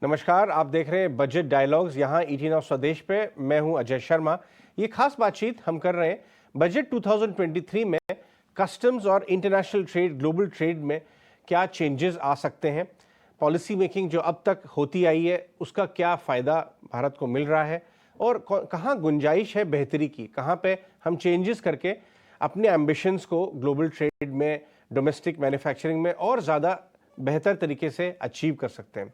नमस्कार, आप देख रहे हैं बजट डायलॉग्स यहाँ 18 ऑफ स्वदेश पे। मैं हूं अजय शर्मा। ये खास बातचीत हम कर रहे हैं बजट 2023 में कस्टम्स और इंटरनेशनल ट्रेड, ग्लोबल ट्रेड में क्या चेंजेस आ सकते हैं, पॉलिसी मेकिंग जो अब तक होती आई है उसका क्या फ़ायदा भारत को मिल रहा है और कहाँ गुंजाइश है बेहतरी की, कहाँ पे हम चेंजेस करके अपने एम्बिशंस को ग्लोबल ट्रेड में, डोमेस्टिक मैन्युफैक्चरिंग में और ज़्यादा बेहतर तरीके से अचीव कर सकते हैं।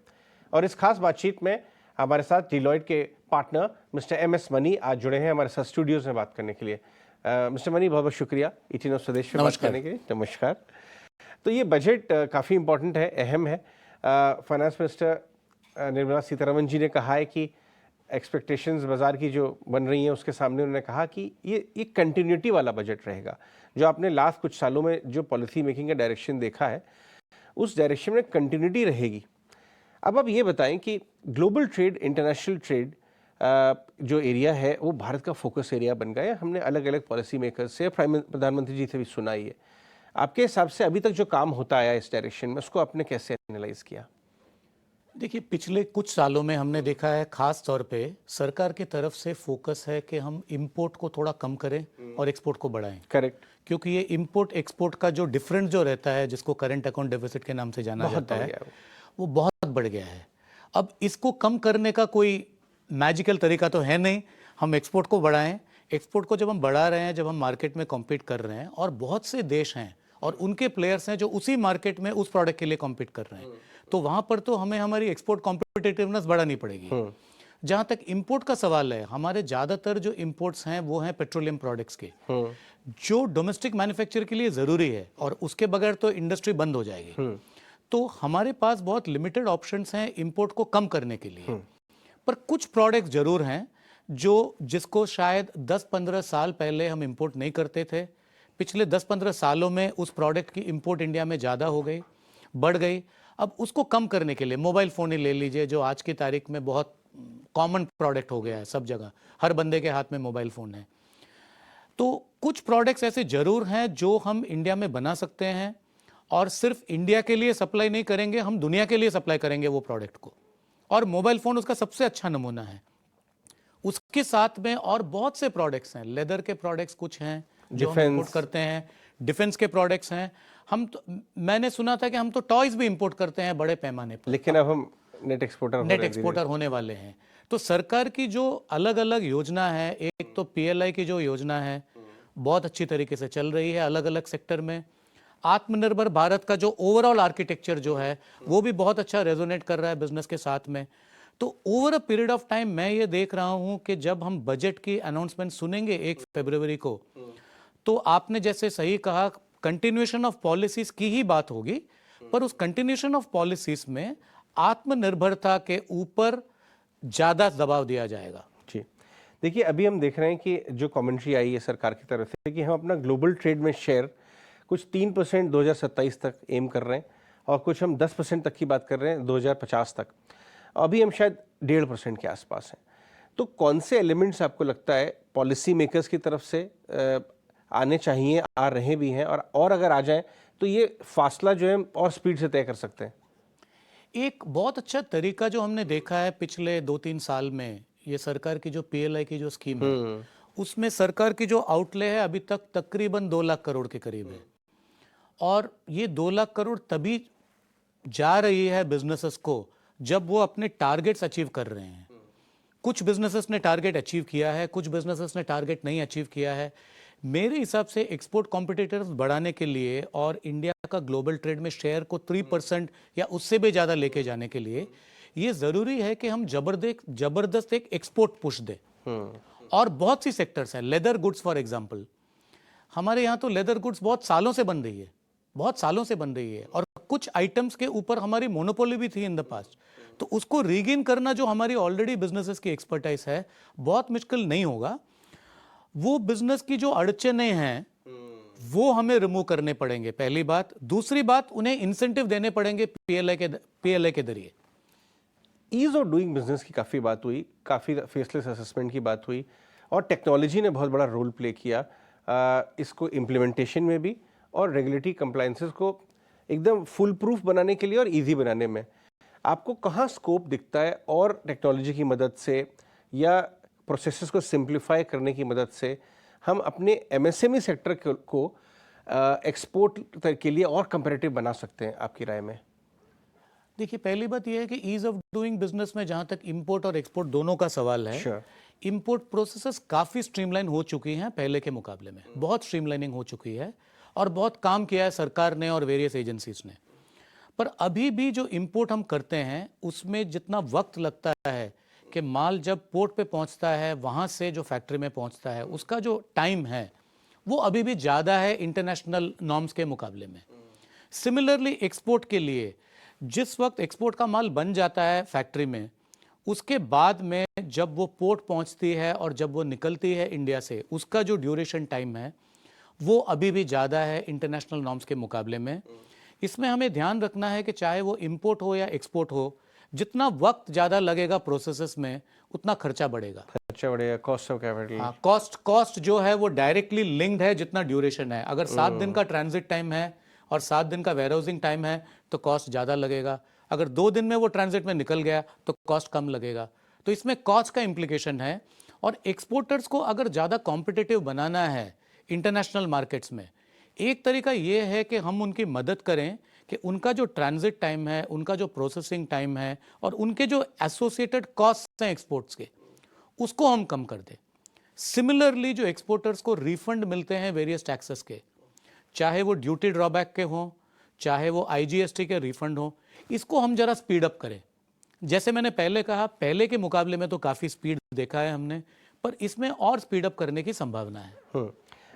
और इस खास बातचीत में हमारे साथ डिलॉयट के पार्टनर मिस्टर एम.एस. मनी आज जुड़े हैं हमारे साथ स्टूडियोज में बात करने के लिए। मिस्टर मनी, बहुत बहुत शुक्रिया 18 ऑफ स्वदेश में बात करने के लिए। नमस्कार। तो ये बजट काफ़ी इंपॉर्टेंट है, अहम है। फाइनेंस मिनिस्टर निर्मला सीतारमन जी ने कहा है कि एक्सपेक्टेशंस बाज़ार की जो बन रही हैं उसके सामने उन्होंने कहा कि ये कंटिन्यूटी वाला बजट रहेगा। जो आपने लास्ट कुछ सालों में जो पॉलिसी मेकिंग का डायरेक्शन देखा है उस डायरेक्शन में कंटिन्यूटी रहेगी। अब आप ये बताएं कि ग्लोबल ट्रेड, इंटरनेशनल ट्रेड जो एरिया है वो भारत का फोकस एरिया बन गया है। हमने अलग अलग पॉलिसी मेकर्स से, प्रधानमंत्री जी से भी सुना ही है। आपके हिसाब से अभी तक जो काम होता आया इस डायरेक्शन में, उसको आपने कैसे एनालाइज किया? देखिए, पिछले कुछ सालों में हमने देखा है खास तौर पे सरकार की तरफ से फोकस है कि हम इंपोर्ट को थोड़ा कम करें और एक्सपोर्ट को बढ़ाएं। करेक्ट। क्योंकि ये इंपोर्ट एक्सपोर्ट का जो डिफरेंस जो रहता है, जिसको करंट अकाउंट डेफिसिट के नाम से जाना जाता है, वो बहुत बढ़ गया है। अब इसको कम करने का कोई मैजिकल तरीका तो है नहीं। हम एक्सपोर्ट को बढ़ाएं। एक्सपोर्ट को जब हम बढ़ा रहे हैं, जब हम मार्केट में कॉम्पीट कर रहे हैं, और बहुत से देश हैं और उनके प्लेयर्स हैं जो उसी मार्केट में उस प्रोडक्ट के लिए कॉम्पीट कर रहे हैं, तो वहां पर तो हमें हमारी एक्सपोर्ट कॉम्पिटिटिवनेस बढ़ानी पड़ेगी। जहां तक इंपोर्ट का सवाल है, हमारे ज्यादातर जो इंपोर्ट्स हैं वो हैं पेट्रोलियम प्रोडक्ट्स के, जो डोमेस्टिक मैन्युफैक्चर के लिए जरूरी है और उसके बगैर तो इंडस्ट्री बंद हो जाएगी। तो हमारे पास बहुत लिमिटेड ऑप्शंस हैं इंपोर्ट को कम करने के लिए। पर कुछ प्रोडक्ट्स जरूर हैं जिसको शायद 10-15 साल पहले हम इंपोर्ट नहीं करते थे। पिछले 10-15 सालों में उस प्रोडक्ट की इंपोर्ट इंडिया में ज़्यादा हो गई, बढ़ गई। अब उसको कम करने के लिए मोबाइल फ़ोन ही ले लीजिए, जो आज की तारीख में बहुत कॉमन प्रोडक्ट हो गया है। सब जगह हर बंदे के हाथ में मोबाइल फ़ोन है। तो कुछ प्रोडक्ट्स ऐसे ज़रूर हैं जो हम इंडिया में बना सकते हैं, और सिर्फ इंडिया के लिए सप्लाई नहीं करेंगे, हम दुनिया के लिए सप्लाई करेंगे वो प्रोडक्ट को। और मोबाइल फ़ोन उसका सबसे अच्छा नमूना है। उसके साथ में और बहुत से प्रोडक्ट्स हैं, लेदर के प्रोडक्ट्स कुछ हैं जो हम इंपोर्ट करते हैं, डिफेंस के प्रोडक्ट्स हैं। मैंने सुना था कि हम तो टॉयज भी इंपोर्ट करते हैं बड़े पैमाने पर, लेकिन अब हम नेट एक्सपोर्टर होने वाले हैं। तो सरकार की जो अलग अलग योजना है, एक तो PLI की जो योजना है बहुत अच्छी तरीके से चल रही है अलग अलग सेक्टर में। आत्मनिर्भर भारत का जो ओवरऑल आर्किटेक्चर जो है वो भी बहुत अच्छा रेजोनेट कर रहा है बिजनेस के साथ में। तो over a period of time मैं ये देख रहा हूं कि जब हम बजट की अनाउंसमेंट सुनेंगे 1 फरवरी को, तो आपने जैसे सही कहा, कंटिन्यूएशन ऑफ पॉलिसीज की ही बात होगी, पर उस कंटिन्यूएशन ऑफ पॉलिसीज में आत्मनिर्भरता के ऊपर ज्यादा दबाव दिया जाएगा। जी, देखिए, अभी हम देख रहे हैं कि जो कमेंट्री आई है सरकार की तरफ से कि हम अपना ग्लोबल ट्रेड में शेयर कुछ 3% 2027 तक एम कर रहे हैं, और कुछ हम 10% तक की बात कर रहे हैं 2050 तक। अभी हम शायद 1.5% के आसपास हैं। तो कौन से एलिमेंट्स आपको लगता है पॉलिसी मेकर्स की तरफ से आने चाहिए, आ रहे भी हैं, और अगर आ जाएं तो ये फासला जो है और स्पीड से तय कर सकते हैं? एक बहुत अच्छा तरीका जो हमने देखा है पिछले 2-3 साल में, ये सरकार की जो PLI की जो स्कीम है, उसमें सरकार की जो आउटले है अभी तक तकरीबन 2 लाख करोड़ के करीब है। और ये 2 लाख करोड़ तभी जा रही है बिजनेसेस को जब वो अपने टारगेट्स अचीव कर रहे हैं। कुछ बिजनेसेस ने टारगेट अचीव किया है, कुछ बिजनेसेस ने टारगेट नहीं अचीव किया है। मेरे हिसाब से एक्सपोर्ट कॉम्पिटिटर्स बढ़ाने के लिए और इंडिया का ग्लोबल ट्रेड में शेयर को 3% या उससे भी ज़्यादा लेके जाने के लिए ये ज़रूरी है कि हम जबरदस्त एक एक्सपोर्ट पुश दें। और बहुत सी सेक्टर्स हैं, लेदर गुड्स फॉर एग्जाम्पल, हमारे यहाँ तो लेदर गुड्स बहुत सालों से बन रही है, बहुत सालों से बन रही है, और कुछ आइटम्स के ऊपर हमारी मोनोपोली भी थी इन द पास्ट। तो उसको रीगेन करना, जो हमारी ऑलरेडी बिजनेसेस की एक्सपर्टाइज है, बहुत मुश्किल नहीं होगा। वो बिजनेस की जो अड़चनें हैं वो हमें रिमूव करने पड़ेंगे, पहली बात। दूसरी बात, उन्हें इंसेंटिव देने पड़ेंगे PLI के जरिए। ईज ऑफ डूइंग बिजनेस की काफ़ी बात हुई, काफ़ी फेसलेस असेसमेंट की बात हुई, और टेक्नोलॉजी ने बहुत बड़ा रोल प्ले किया इसको इम्प्लीमेंटेशन में भी और रेगुलेटरी कंप्लायंसेस को एकदम फुल प्रूफ बनाने के लिए और इजी बनाने में। आपको कहाँ स्कोप दिखता है और टेक्नोलॉजी की मदद से या प्रोसेसेस को सिंप्लीफाई करने की मदद से हम अपने एमएसएमई सेक्टर को एक्सपोर्ट के लिए और कंपेरेटिव बना सकते हैं, आपकी राय में? देखिए, पहली बात यह है कि ईज ऑफ डूइंग बिजनेस में जहां तक इंपोर्ट और एक्सपोर्ट दोनों का सवाल है, Sure. इंपोर्ट प्रोसेसेस काफ़ी स्ट्रीमलाइन हो चुकी हैं पहले के मुकाबले में, बहुत स्ट्रीमलाइनिंग हो चुकी है और बहुत काम किया है सरकार ने और वेरियस एजेंसीज ने। पर अभी भी जो इंपोर्ट हम करते हैं उसमें जितना वक्त लगता है कि माल जब पोर्ट पे पहुंचता है, वहां से जो फैक्ट्री में पहुंचता है, उसका जो टाइम है वो अभी भी ज़्यादा है इंटरनेशनल नॉर्म्स के मुकाबले में। सिमिलरली एक्सपोर्ट के लिए जिस वक्त एक्सपोर्ट का माल बन जाता है फैक्ट्री में, उसके बाद में जब वो पोर्ट पहुंचती है और जब वो निकलती है इंडिया से, उसका जो ड्यूरेशन टाइम है वो अभी भी ज़्यादा है इंटरनेशनल नॉर्म्स के मुकाबले में। इसमें हमें ध्यान रखना है कि चाहे वो इंपोर्ट हो या एक्सपोर्ट हो, जितना वक्त ज़्यादा लगेगा प्रोसेसेस में उतना खर्चा बढ़ेगा। खर्चा बढ़ेगा, कॉस्ट ऑफ कैपिटल। हाँ, कॉस्ट जो है वो डायरेक्टली लिंक्ड है जितना ड्यूरेशन है। अगर 7 दिन का ट्रांजिट टाइम है और 7 दिन का वेयरहाउसिंग टाइम है तो कॉस्ट ज़्यादा लगेगा। अगर 2 दिन में वो ट्रांजिट में निकल गया तो कॉस्ट कम लगेगा। तो इसमें कॉस्ट का इम्प्लीकेशन है। और एक्सपोर्टर्स को अगर ज़्यादा कॉम्पिटिटिव बनाना है इंटरनेशनल मार्केट्स में, एक तरीका ये है कि हम उनकी मदद करें कि उनका जो ट्रांजिट टाइम है, उनका जो प्रोसेसिंग टाइम है और उनके जो एसोसिएटेड कॉस्ट हैं एक्सपोर्ट्स के, उसको हम कम कर दें। सिमिलरली जो एक्सपोर्टर्स को रिफंड मिलते हैं वेरियस टैक्सेस के, चाहे वो ड्यूटी ड्रॉबैक के हों, चाहे वो आईजीएसटी के रिफंड हों, इसको हम जरा स्पीड अप करें। जैसे मैंने पहले कहा, पहले के मुकाबले में तो काफ़ी स्पीड देखा है हमने, पर इसमें और स्पीड अप करने की संभावना है।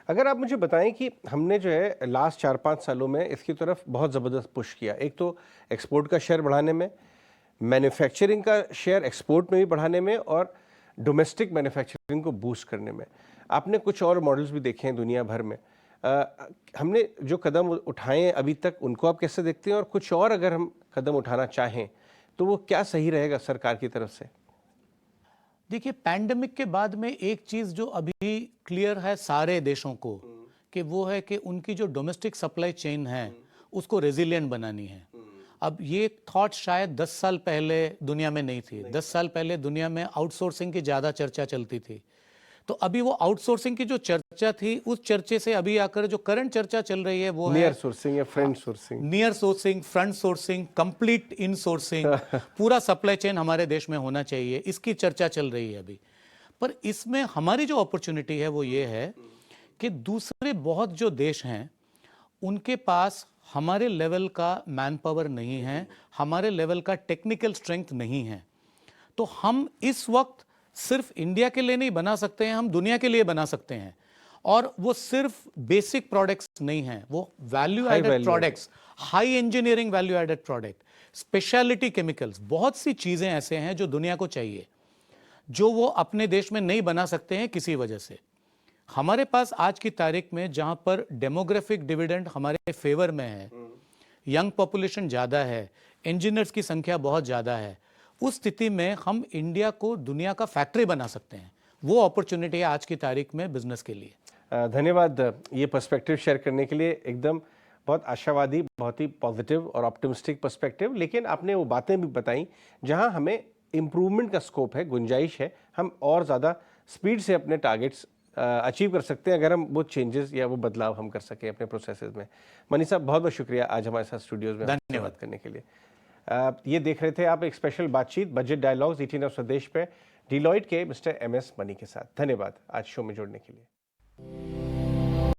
अगर आप मुझे बताएं कि हमने जो है लास्ट 4-5 सालों में इसकी तरफ बहुत ज़बरदस्त पुश किया। एक तो एक्सपोर्ट का शेयर बढ़ाने में, मैन्युफैक्चरिंग का शेयर एक्सपोर्ट में भी बढ़ाने में और डोमेस्टिक मैन्युफैक्चरिंग को बूस्ट करने में। आपने कुछ और मॉडल्स भी देखे हैं दुनिया भर में। हमने जो कदम उठाए हैं अभी तक, उनको आप कैसे देखते हैं? और कुछ और अगर हम कदम उठाना चाहें तो वो क्या सही रहेगा सरकार की तरफ से? देखिए, पैंडेमिक के बाद में एक चीज़ जो अभी क्लियर है सारे देशों को, कि वो है कि उनकी जो डोमेस्टिक सप्लाई चेन है उसको रेजिलिएंट बनानी है। अब ये थॉट शायद 10 साल पहले दुनिया में नहीं थी। 10 साल पहले दुनिया में आउटसोर्सिंग की ज़्यादा चर्चा चलती थी। तो अभी वो आउटसोर्सिंग की जो चर्चा थी, उस चर्चे से अभी आकर जो करंट चर्चा चल रही है वो है नियर सोर्सिंग या front sourcing. Near sourcing, front sourcing, complete in sourcing, पूरा सप्लाई चेन हमारे देश में होना चाहिए, इसकी चर्चा चल रही है अभी। पर इसमें हमारी जो अपॉर्चुनिटी है वो ये है कि दूसरे बहुत जो देश हैं उनके पास हमारे लेवल का मैन पावर नहीं है, हमारे लेवल का टेक्निकल स्ट्रेंथ नहीं है। तो हम इस वक्त सिर्फ इंडिया के लिए नहीं बना सकते हैं, हम दुनिया के लिए बना सकते हैं। और वो सिर्फ बेसिक प्रोडक्ट्स नहीं हैं, वो value added products, high engineering value added product, speciality chemicals, बहुत सी चीज़ें ऐसे हैं जो दुनिया को चाहिए, जो वो अपने देश में नहीं बना सकते हैं किसी वजह से। हमारे पास आज की तारीख में जहां पर डेमोग्राफिक डिविडेंड हमारे फेवर में है, यंग पॉपुलेशन ज़्यादा है, इंजीनियर्स की संख्या बहुत ज़्यादा है, उस स्थिति में हम इंडिया को दुनिया का फैक्ट्री बना सकते हैं। वो अपॉर्चुनिटी है आज की तारीख में बिजनेस के लिए। धन्यवाद ये पर्सपेक्टिव शेयर करने के लिए। एकदम बहुत आशावादी, बहुत ही पॉजिटिव और ऑप्टिमिस्टिक पर्सपेक्टिव। लेकिन आपने वो बातें भी बताई जहां हमें इम्प्रूवमेंट का स्कोप है, गुंजाइश है, हम और ज़्यादा स्पीड से अपने टारगेट्स अचीव कर सकते हैं अगर हम वो चेंजेस या वो बदलाव हम कर सकें अपने प्रोसेसेस में। मनीष साहब, बहुत बहुत शुक्रिया आज हमारे साथ स्टूडियोज़ में धन्यवाद करने के लिए। ये देख रहे थे आप एक स्पेशल बातचीत बजट डायलॉग्स 18 ऑफ स्वदेश पे डिलॉयट के मिस्टर MS मनी के साथ। धन्यवाद आज शो में जुड़ने के लिए।